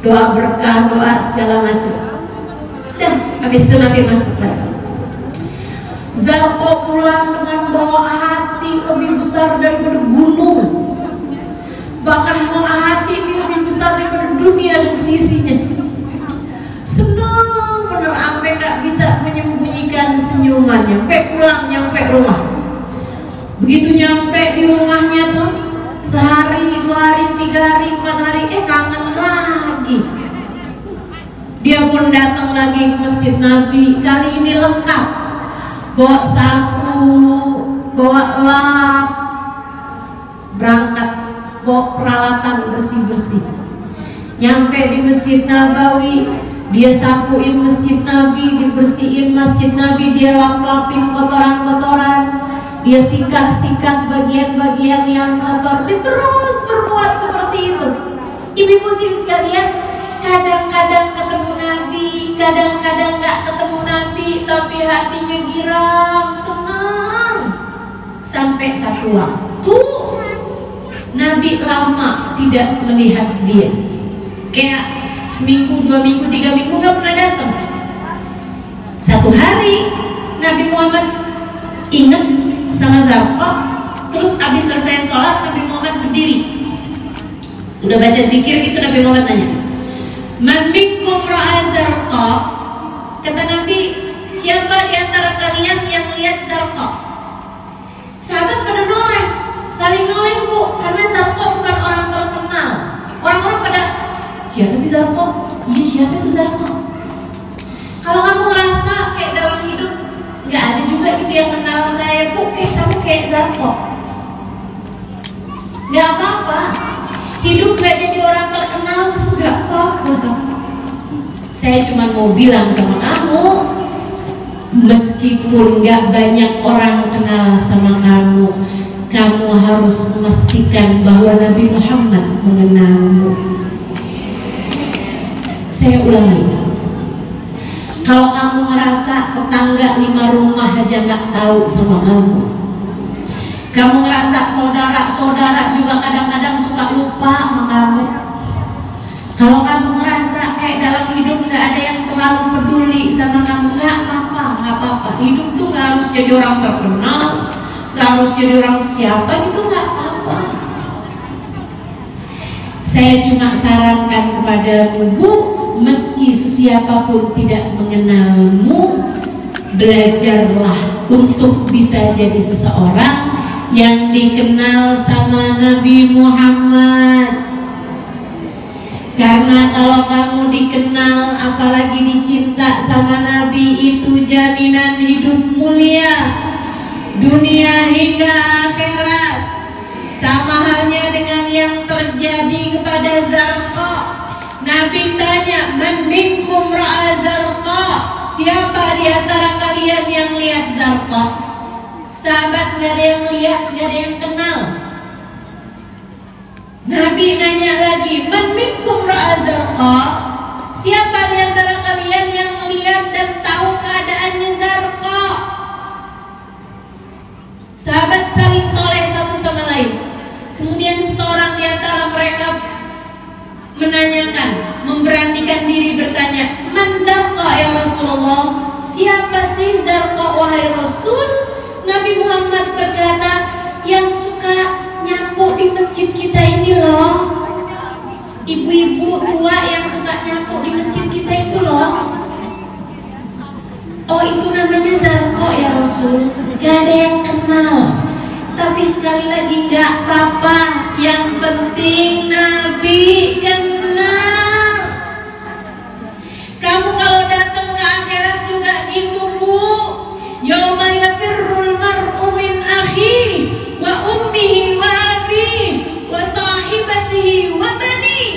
doa berkah, doa segala macam. Dan habis itu Nabi masuk lagi. Zarqa pulang dengan bawa hati lebih besar daripada gunung, bahkan bawa hati ini lebih besar daripada dunia dan sisinya. Senang bener, sampai gak bisa menyembunyikan senyuman. Nyampe pulang, nyampe rumah. Begitu nyampe di rumahnya tuh, sehari, 2 hari, 3 hari, 4 hari, kangen lagi. Dia pun datang lagi ke masjid Nabi. Kali ini lengkap, bawa sapu, bawa lap, berangkat, bawa peralatan bersih-bersih. Nyampe di Masjid Nabawi, dia sapuin masjid Nabi, dibersihin masjid Nabi, dia lap-lapin kotoran-kotoran, dia sikat-sikat bagian-bagian yang kotor. Dia terus berbuat seperti itu. Ibu-ibu sekalian, kadang-kadang ketemu Nabi, kadang-kadang gak ketemu Nabi, tapi hatinya girang, senang. Sampai satu waktu Nabi lama tidak melihat dia, kayak seminggu, 2 minggu, 3 minggu gak pernah datang. Satu hari Nabi Muhammad ingat sama Zarqa. Terus habis selesai sholat, Nabi Muhammad berdiri, udah baca zikir gitu. Nabi Muhammad tanya, "Man minkum ra'a Zarqa?" Kata Nabi, siapa di antara kalian yang lihat Zarqa? Sahabat pada noleh, saling noleh bu, karena Zarqa bukan orang terkenal. Orang-orang pada, siapa sih Zarqa? Iya, siapa itu Zarqa? Kalau kamu ngerasa kayak dalam hidup nggak ada juga gitu yang kenal saya, bu, kayak kamu kayak Zarqa, nggak apa-apa. Hidup gak jadi orang terkenal tuh nggak apa-apa. Saya cuma mau bilang sama kamu, meskipun gak banyak orang kenal sama kamu, kamu harus memastikan bahwa Nabi Muhammad mengenalmu. Saya ulangi, kalau kamu ngerasa tetangga 5 rumah aja gak tahu sama kamu, kamu ngerasa saudara-saudara juga kadang-kadang suka lupa sama kamu, kalau kamu ngerasa kayak dalam hidup gak ada yang terlalu peduli sama kamu, gak apa-apa. Hidup tuh gak harus jadi orang terkenal, gak harus jadi orang siapa gitu, gak apa-apa. Saya cuma sarankan kepadamu, bu, meski siapapun tidak mengenalmu, belajarlah untuk bisa jadi seseorang yang dikenal sama Nabi Muhammad. Karena kalau kamu dikenal, apalagi dicinta sama Nabi, itu jaminan hidup mulia dunia hingga akhirat. Sama halnya dengan yang terjadi kepada Zarqa. Nabi tanya, "Man minkum ra'a Zarqa?" Siapa di antara kalian yang lihat Zarqa? Sahabat gak ada yang lihat, gak ada yang kenal. Nabi nanya lagi, "Man minkum ra'a Zarqa?" Siapa di antara kalian yang melihat dan tahu keadaannya Zarqa? Sahabat saling toleh satu sama lain. Kemudian seorang di antara mereka menanyakan, memberanikan diri bertanya, "Man Zarqa ya Rasulullah?" Siapa sih Zarqa wahai Rasul? Nabi Muhammad berkata, "Yang suka nyapu di masjid kita ini loh. Ibu-ibu tua yang suka nyapu di masjid kita itu loh." Oh, itu namanya Zarqa ya Rasul. Gak ada yang kenal. Tapi sekali lagi gak apa-apa, yang penting Nabi kenal. Kamu kalau datang ke akhirat juga gitu, bu. Yauma yafirrul mar'u min akhihi wa ummihi wa abihi wa sahibatihi wa banihi.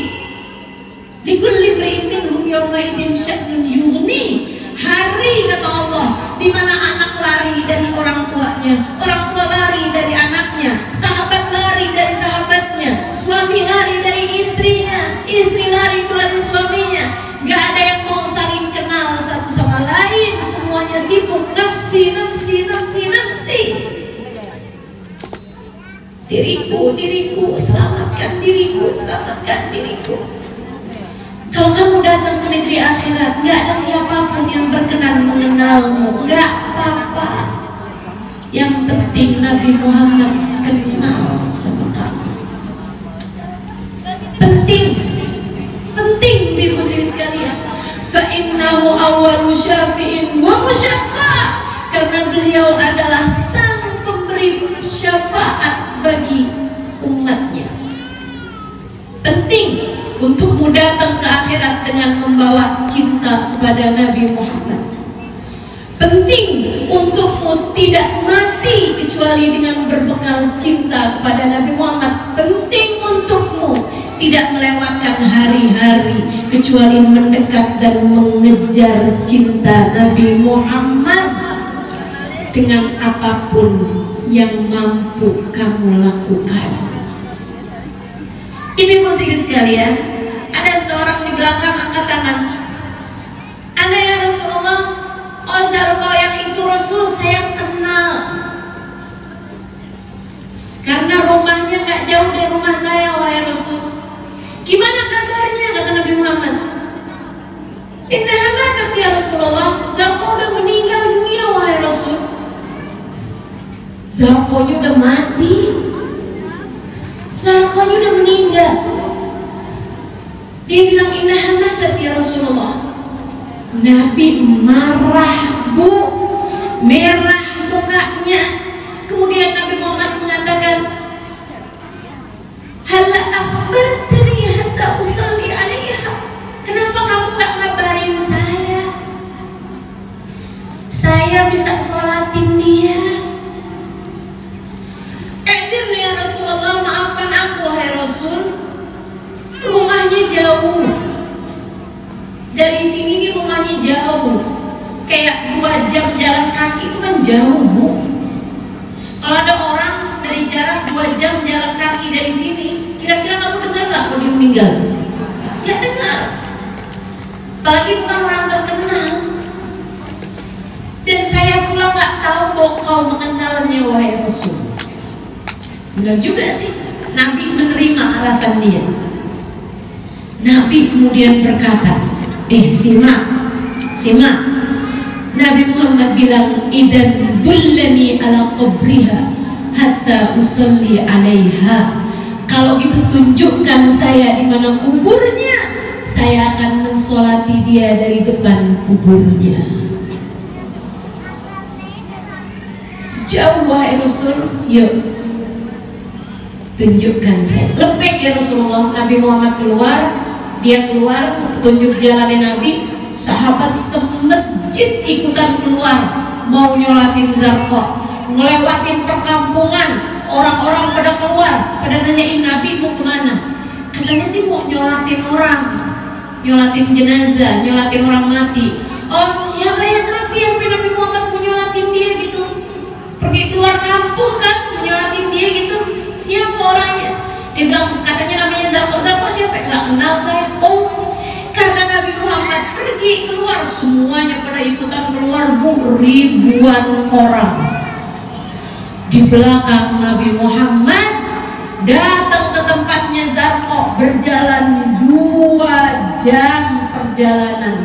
Likulli imri'in minhum yawma idzin sya'nun yughni. Hari, kata Allah, di mana anak lari dari orang tuanya, orang tua lari dari anaknya, sahabat lari dari sahabatnya, suami lari dari istrinya, istri lari dari suaminya. Gak ada yang mau saling kenal satu sama lain, semuanya sibuk nafsi, nafsi, nafsi, nafsi. Diriku, diriku, selamatkan diriku, selamatkan diriku. Kalau kamu datang ke negeri akhirat, gak ada siapapun yang berkenan mengenalmu, gak apa-apa. Yang penting Nabi Muhammad kenal sama kamu. Penting, penting ibu sekalian. Fa'innahu awwalu syafi'in wa musyaffa'. Karena beliau adalah sang pemberi syafaat bagi umatnya. Penting untukmu datang ke akhirat dengan membawa cinta kepada Nabi Muhammad. Penting untukmu tidak mati kecuali dengan berbekal cinta kepada Nabi Muhammad. Penting untukmu tidak melewatkan hari-hari kecuali mendekat dan mengejar cinta Nabi Muhammad dengan apapun yang mampu kamu lakukan. Ibu musik sekalian, ada seorang di belakang angkat tangan. Anda ya Rasulullah, oh Zarqa yang itu Rasul saya kenal. Karena rumahnya gak jauh dari rumah saya wahai Rasul. Gimana kabarnya kata Nabi Muhammad? Indah matat ya Rasulullah, Zarqa udah meninggal dunia wahai Rasul. Zarqanya udah mati, Zarqanya udah meninggal. Dia bilang indah matat ya Rasulullah. Nabi marah bu, merah mukanya. Kemudian Nabi Muhammad mengatakan, hal akhbartani hatta usalli alaiha. Kenapa kamu gak ngabarin saya? Saya bisa sholatin dia. Ya Rasulullah, maafkan aku wahai Rasul. Rumahnya jauh. Dari sini nih rumahnya jauh. Kayak 2 jam jalan kaki itu kan jauh bu. Kalau ada orang dari jarak 2 jam jalan kaki dari sini, kira-kira kamu dengar gak kalau dia meninggal? Ya dengar. Apalagi bukan orang terkenal. Dan saya pula gak tahu bahwa kau mengenalnya wahai Rasul. Benar juga sih, Nabi menerima alasan dia. Nabi kemudian berkata, simak. Nabi Muhammad bilang, idan bullani ala qabriha hatta usalli alaiha. Kalau itu tunjukkan saya di mana kuburnya, saya akan mensolati dia dari depan kuburnya. Jauh wahai Rasul, yuk tunjukkan saya. Lepek ya Rasulullah. Nabi Muhammad keluar, dia keluar tunjuk jalannya Nabi. Sahabat semasjid ikutan keluar mau nyolatin Zarqa, ngelewatin perkampungan. Orang-orang pada keluar, pada nanyain Nabi mau kemana. Katanya sih mau nyolatin orang, nyolatin jenazah, nyolatin orang mati. Oh siapa yang mati yang Nabi Muhammad mau nyolatin dia gitu? Pergi keluar kampung kan nyolatin dia gitu. Siapa orangnya? Dia bilang katanya namanya Zarqa. Zarqa siapa? Gak kenal saya. Oh, karena Nabi Muhammad pergi keluar, semuanya pada ikutan keluar bu, ribuan orang. Di belakang Nabi Muhammad datang ke tempatnya Zarqa, berjalan 2 jam perjalanan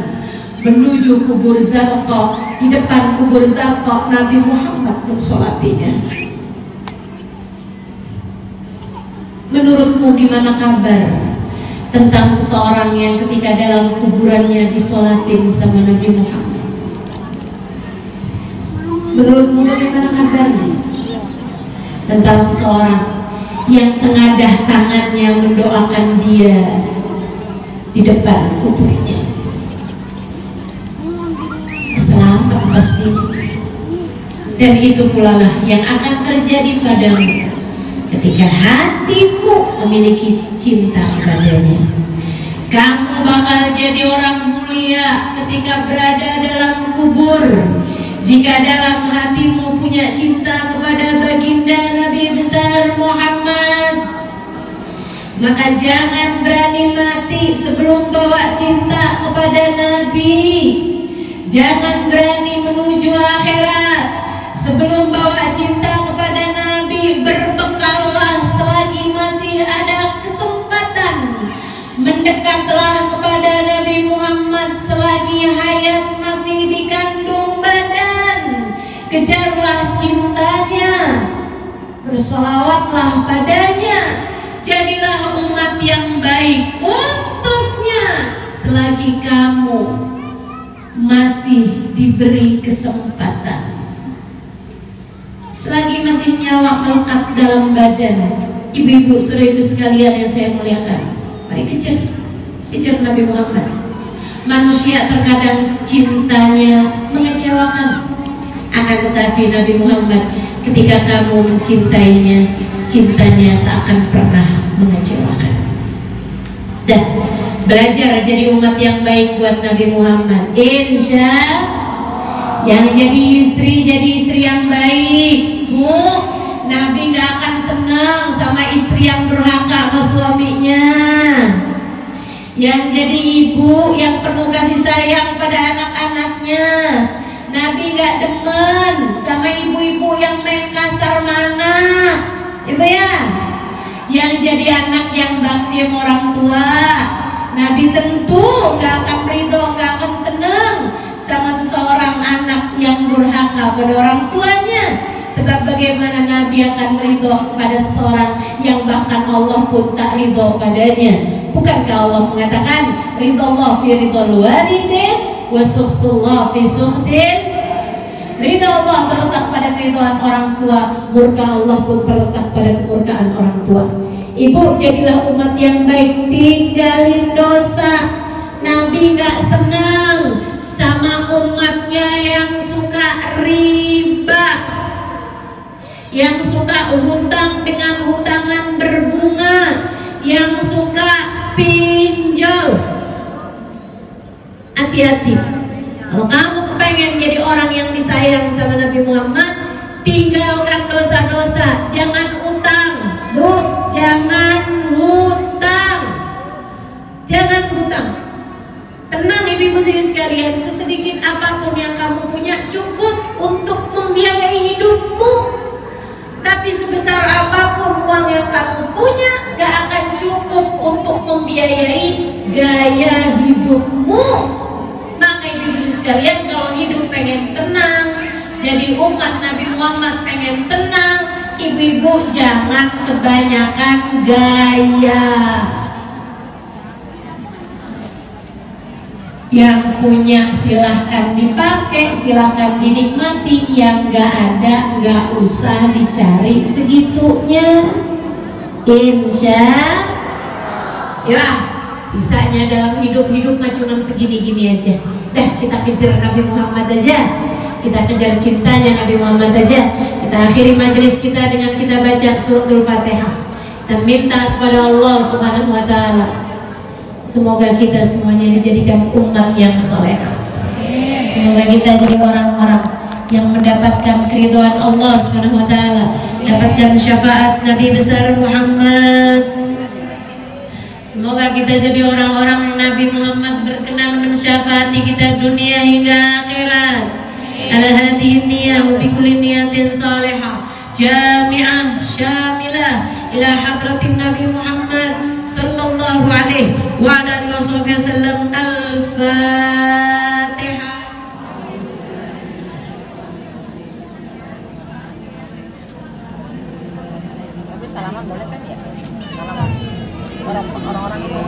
menuju kubur Zarqa. Di depan kubur Zarqa Nabi Muhammad mensolatinya. Menurutmu gimana kabar tentang seseorang yang ketika dalam kuburannya disolatin sama Nabi Muhammad? Menurutmu bagaimana kabarnya tentang seseorang yang tengadah tangannya mendoakan dia di depan kuburnya? Selamat pasti. Dan itu pula lah yang akan terjadi padamu ketika hatimu memiliki cinta kepadanya. Kamu bakal jadi orang mulia ketika berada dalam kubur. Jika dalam hatimu punya cinta kepada baginda Nabi besar Muhammad, maka jangan berani mati sebelum bawa cinta kepada Nabi. Jangan berani menuju akhirat sebelum bawa cinta kepada Nabi. Berbekallah selagi masih ada kesempatan. Mendekatlah kepada Nabi Muhammad selagi hayat masih dikandung badan. Kejarlah cintanya, bersolawatlah padanya. Jadilah umat yang baik untuknya selagi kamu masih diberi kesempatan, selagi masih nyawa melekat dalam badan. Ibu-ibu, saudara-ibu sekalian yang saya muliakan, mari kejar Nabi Muhammad. Manusia terkadang cintanya mengecewakan, akan tetapi Nabi Muhammad ketika kamu mencintainya, cintanya tak akan pernah mengecewakan. Dan belajar jadi umat yang baik buat Nabi Muhammad. Insya yang jadi istri yang baik. Bu, Nabi gak akan senang sama istri yang durhaka sama suaminya. Yang jadi ibu yang penuh kasih sayang pada anak-anaknya. Nabi gak demen sama ibu-ibu yang main kasar mana, ibu ya. Yang jadi anak yang bakti sama orang tua, Nabi tentu gak akan ridho, gak akan senang sama seseorang anak yang durhaka pada orang tuanya. Sebab bagaimana Nabi akan ridho kepada seseorang yang bahkan Allah pun tak ridho padanya? Bukankah Allah mengatakan ridho Allah fi ridhol walidin wa sukhtullah fi sukhtin? Ridha Allah terletak pada keridhaan orang tua, murka Allah pun terletak pada kemurkaan orang tua. Ibu, jadilah umat yang baik, tinggalin dosa. Nabi gak senang sama umatnya yang suka riba, yang suka hutang dengan hutangan berbunga, yang suka pinjol. Hati-hati. Kalau kamu kepengen jadi orang yang disayang sama Nabi Muhammad, tinggalkan dosa-dosa. Jangan utang, Bu, jangan hutang. Jangan hutang. Tenang ibu-ibu sekalian, sesedikit apapun yang kamu punya cukup untuk membiayai hidupmu. Tapi sebesar apapun uang yang kamu punya gak akan cukup untuk membiayai gaya hidupmu. Sekalian, kalau hidup pengen tenang, jadi umat Nabi Muhammad pengen tenang, ibu-ibu jangan kebanyakan gaya. Yang punya silahkan dipakai, silahkan dinikmati. Yang gak ada gak usah dicari segitunya. Insya ya, sisanya dalam hidup mah cuma segini-gini aja. Dah, kita kejar Nabi Muhammad aja, kita kejar cintanya Nabi Muhammad aja. Kita akhiri majelis kita dengan kita baca suratul Fatihah. Kita minta kepada Allah Subhanahu wa Ta'ala, semoga kita semuanya dijadikan umat yang soleh. Semoga kita jadi orang-orang yang mendapatkan keridhaan Allah Subhanahu wa Ta'ala, dapatkan syafaat Nabi besar Muhammad. Semoga kita jadi orang-orang Nabi Muhammad berkenan mensyafaati kita dunia hingga akhirat. Ala hadhihi niyyah wa bi kulli niyatin salihah jami'ah syamilah ila hadratin Nabi Muhammad sallallahu alaihi wa ala alihi wasallam. Al-Fatihah. Tapi salaman boleh kan ya? Salaman. Orang-orang itu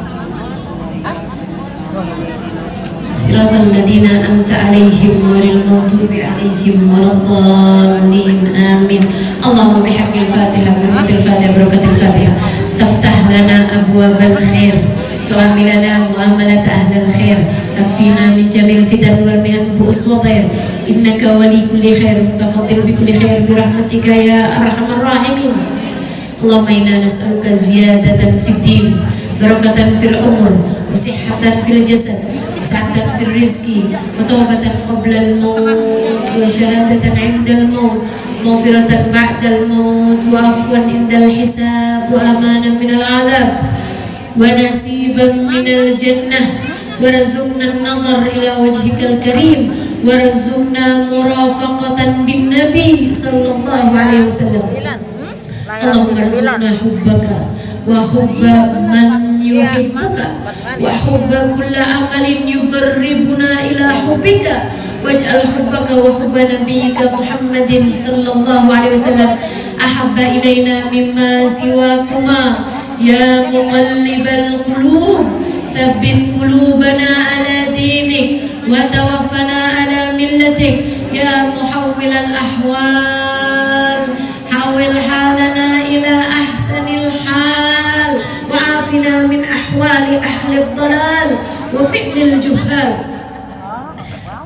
Siratal ladzina an'amta 'alaihim ghairil maghdubi 'alaihim waladdallin. Amin. Allahumma bihaqqil Fatihah wa bihaqqil Fatihah barakatil Fatihah taftah lana abwabal khair, tu'amilana muamalat ahlil khair, takfina min jamil fitan wal mihan bu'us wa dhair. Innaka wali kulli khair, mutafaddil bi kulli khair bi rahmatika ya arhamar rahimin. Allahumma inna nas'aluka ziyadatan fid din, barakatan fil umur, وصحة في الجسد وسعة في الرزق وتوبة قبل الموت وشهادة عند الموت مغفرة بعد الموت وعفوا عند الحساب وأمانا من العذاب ونصيبا من الجنة ورزقنا النظر إلى وجهك الكريم ورزقنا مرافقة بالنبي صلى الله عليه وسلم. اللهم ارزقنا حبك وحب من يحبك وحب كل عمل يقربنا إلى حبك واجعل حبك وحب نبيك محمد صلى الله عليه وسلم أحب إلينا مما سواكما يا مقلب القلوب ثبت قلوبنا على دينك وتوفنا على ملتك يا محول الأحوال حول حالنا إلى أحسن الحال وعافنا من أحوال أهل الضلال وفعل الجهال.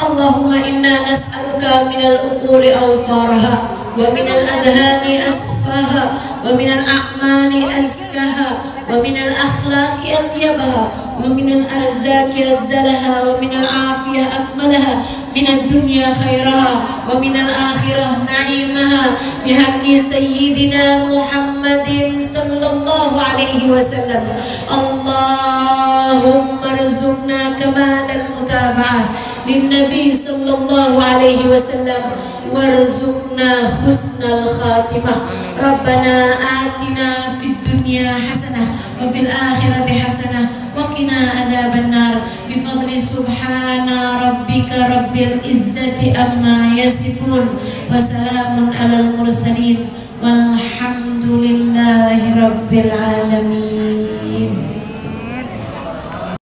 اللهم إنا نسألك من العقول أوفارها ومن الأذهان أسفاها ومن الأعمال أزكاها ومن الأخلاق أطيبها ومن الأرزاق أزلها ومن العافية أكملها من الدنيا خيرها ومن الآخرة نعيمها بحق سيدنا محمد صلى الله عليه وسلم. اللهم ارزقنا كمال المتابعة للنبي صلى الله عليه وسلم وارزقنا حسن الخاتمة. ربنا آتنا في الدنيا حسنة وفي الآخرة حسنة وقنا عذاب النار بفضل سبحان ربك رب العزة أما يصفون وسلام على المرسلين والحمد لله رب العالمين.